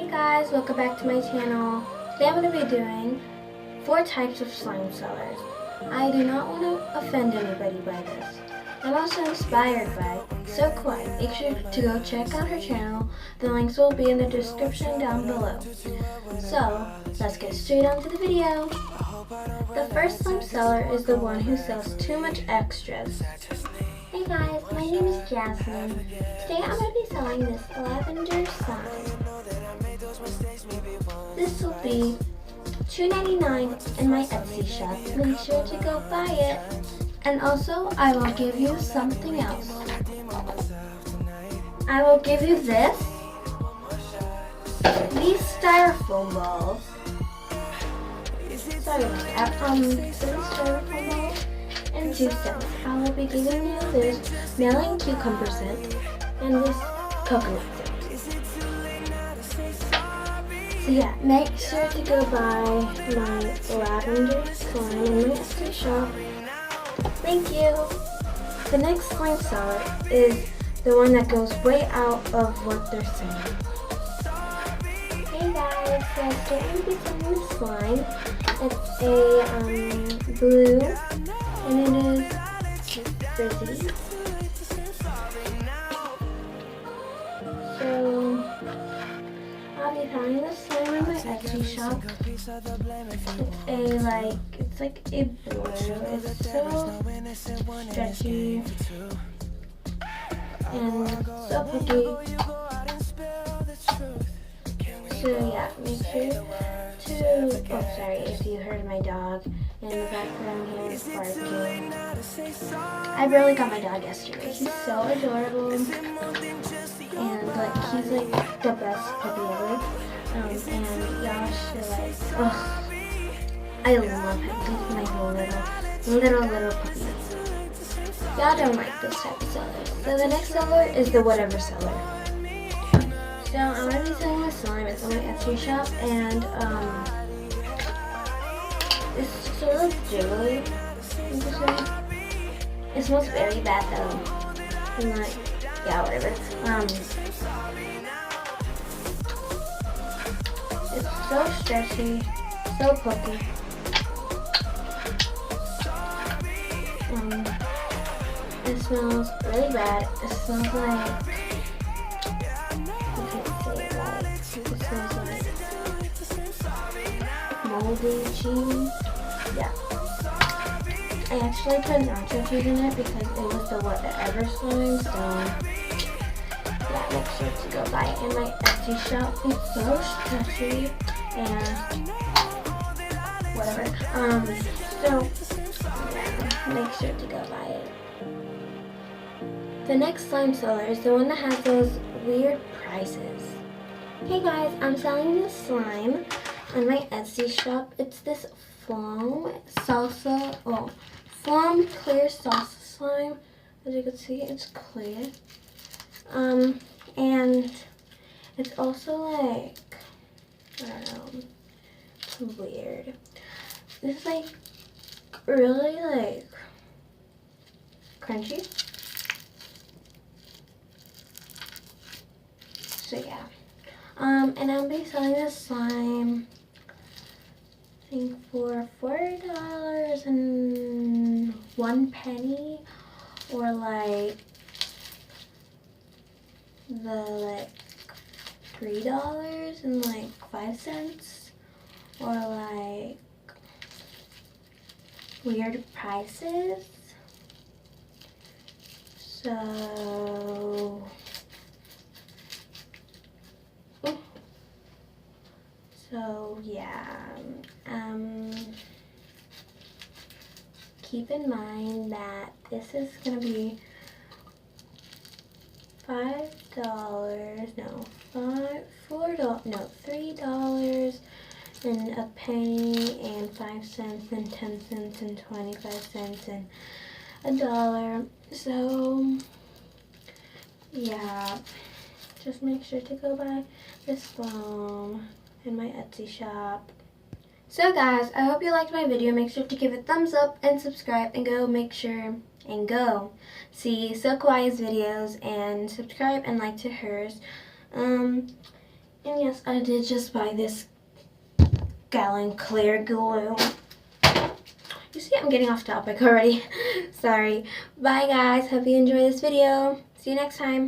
Hey guys, welcome back to my channel. Today I'm going to be doing 4 types of slime sellers. I do not want to offend anybody by this. I'm also inspired by So Kawaii. Make sure to go check out her channel. The links will be in the description down below. So, let's get straight on to the video. The first slime seller is the one who sells too much extras. Hey guys, my name is Jasmine. Today I'm going to be selling this lavender slime. This will be $2.99 in my Etsy shop. Make sure to go buy it. And also, I will give you something else. I will give you this. These styrofoam balls. Sorry about that. These styrofoam balls and 2 cents. I will be giving you this melon cucumber scent and this coconut scent. So yeah, make sure to go buy my lavender slime in my Etsy shop. Thank you. The next slime seller is the one that goes way out of what they're saying. Hey guys, so today I'm going to be selling this slime. It's a blue and it is frizzy. So I'll be selling this slime in my Etsy shop. It's like a blue. It's so stretchy and so pretty. So yeah, make sure to, oh sorry if you heard my dog in the background here is barking. I barely got my dog yesterday. He's so adorable and he's like the best puppy ever. And y'all should I love him. He's my little puppy. Y'all don't like this type of seller. So the next seller is the whatever seller. So I'm going to be selling this slime. It's on my Etsy shop and it's sort of jiggly. It smells very bad though. And like, yeah, whatever. It's so stretchy, so pokey. It smells really bad. It smells like, it smells like moldy cheese. Yeah. I actually put nacho cheese in it because it was the whatever slime, so yeah, make sure to go buy it in my Etsy shop. It's so stretchy and whatever. So yeah, make sure to go buy it. The next slime seller is the one that has those weird prices. Hey guys, I'm selling this slime on my Etsy shop. It's this foam clear salsa slime. As you can see, it's clear. And it's also like, I don't know, it's weird. This is like really like crunchy. So yeah. And I'll be selling this slime I think for $4.01 or like the $3.05 or like weird prices. So yeah, keep in mind that this is gonna be $3 and a penny and 5 cents and 10 cents and 25 cents and $1. So yeah, just make sure to go buy this foam in my Etsy shop. So guys, I hope you liked my video. Make sure to give it a thumbs up and subscribe and go see So Kawaii's videos and subscribe and like to hers. And yes, I did just buy this gallon clear glue. You see, I'm getting off topic already. Sorry. Bye guys. Hope you enjoy this video. See you next time.